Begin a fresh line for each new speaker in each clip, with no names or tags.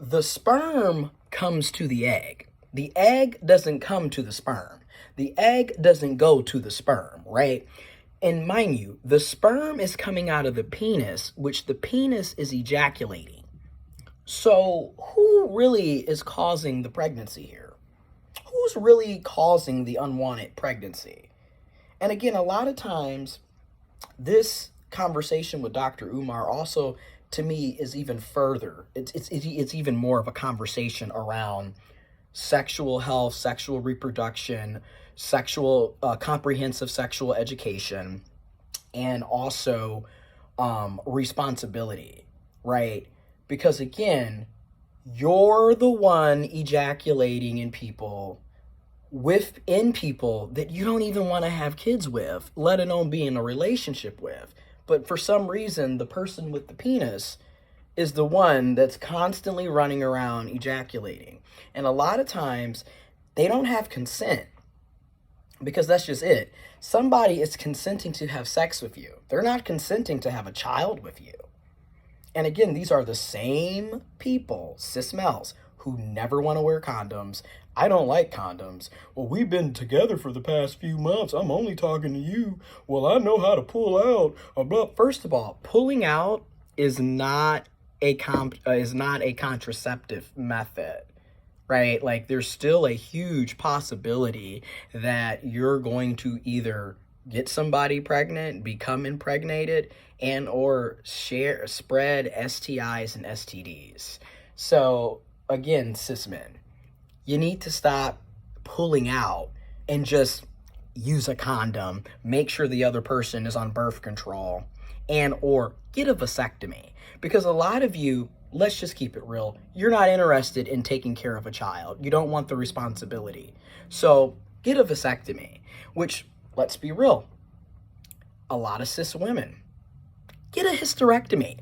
the sperm comes to the egg. The egg doesn't come to the sperm. The egg doesn't go to the sperm, right? And mind you, the sperm is coming out of the penis, which the penis is ejaculating. So who really is causing the pregnancy here? Who's really causing the unwanted pregnancy? And again, a lot of times, this conversation with Dr. Umar also, to me, is even further. It's even more of a conversation around sexual health, sexual reproduction, sexual comprehensive sexual education, and also responsibility, right? Because again, you're the one ejaculating in people within people that you don't even want to have kids with, let alone be in a relationship with. But for some reason, the person with the penis is the one that's constantly running around ejaculating. And a lot of times, they don't have consent, because that's just it. Somebody is consenting to have sex with you. They're not consenting to have a child with you. And again, these are the same people, cis males, who never want to wear condoms. I don't like condoms. Well, we've been together for the past few months. I'm only talking to you. Well, I know how to pull out. First of all, pulling out is not a contraceptive method, right? Like, there's still a huge possibility that you're going to either get somebody pregnant, become impregnated, and or spread STIs and STDs. So again, cis men, you need to stop pulling out and just use a condom, make sure the other person is on birth control, and or get a vasectomy. Because a lot of you, let's just keep it real, you're not interested in taking care of a child. You don't want the responsibility. So get a vasectomy, which, let's be real, a lot of cis women, get a hysterectomy.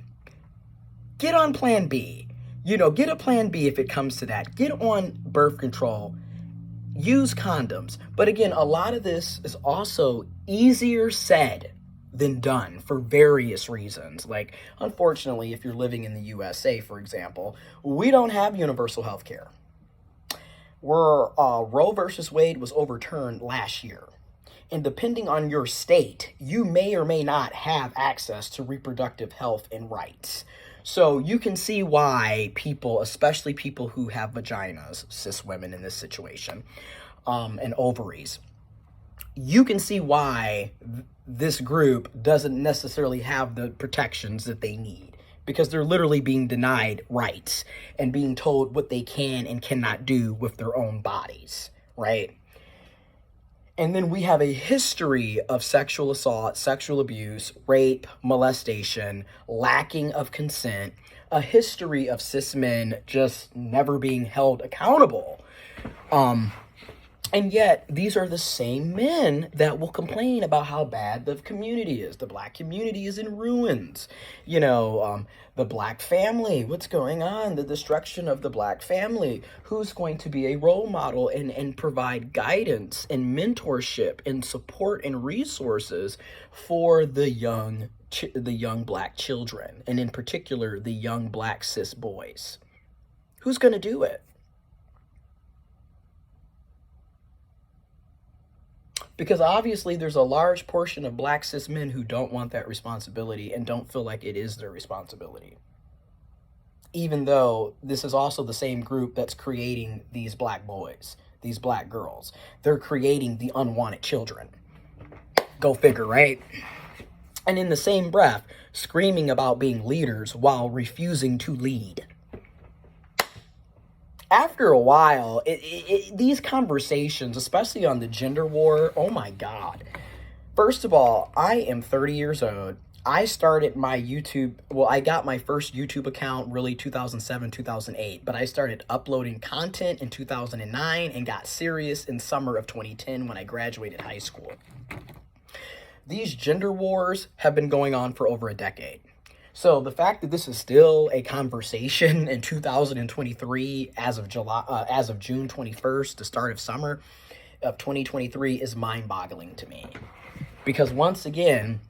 Get on plan B. Get a plan B if it comes to that. Get on birth control. Use condoms. But again, a lot of this is also easier said than done for various reasons. Like, unfortunately, if you're living in the USA, for example, we don't have universal health care. Roe versus Wade was overturned last year. And depending on your state, you may or may not have access to reproductive health and rights. So you can see why people, especially people who have vaginas, cis women in this situation, and ovaries, you can see why this group doesn't necessarily have the protections that they need, because they're literally being denied rights and being told what they can and cannot do with their own bodies, right? And then we have a history of sexual assault, sexual abuse, rape, molestation, lacking of consent, a history of cis men just never being held accountable. And yet, these are the same men that will complain about how bad the community is. The black community is in ruins. The black family, what's going on? The destruction of the black family. Who's going to be a role model and provide guidance and mentorship and support and resources for the young black children, and in particular, the young black cis boys? Who's going to do it? Because obviously there's a large portion of black cis men who don't want that responsibility and don't feel like it is their responsibility. Even though this is also the same group that's creating these black boys, these black girls. They're creating the unwanted children. Go figure, right? And in the same breath, screaming about being leaders while refusing to lead. After a while, these conversations, especially on the gender war, oh my God. First of all, I am 30 years old. I started my I got my first YouTube account really 2007, 2008, but I started uploading content in 2009 and got serious in summer of 2010 when I graduated high school. These gender wars have been going on for over a decade. So the fact that this is still a conversation in 2023, as of June 21st, the start of summer of 2023, is mind-boggling to me. Because once again,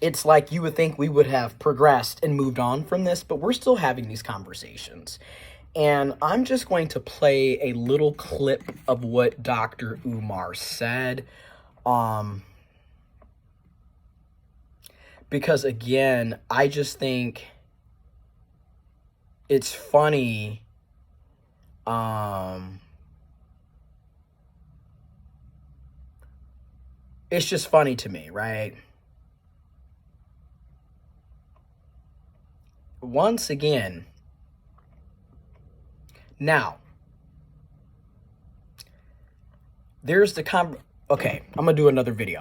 it's like you would think we would have progressed and moved on from this, but we're still having these conversations. And I'm just going to play a little clip of what Dr. Umar said. Because again, I just think it's funny. It's just funny to me, right? Once again, now, there's the okay, I'm gonna do another video.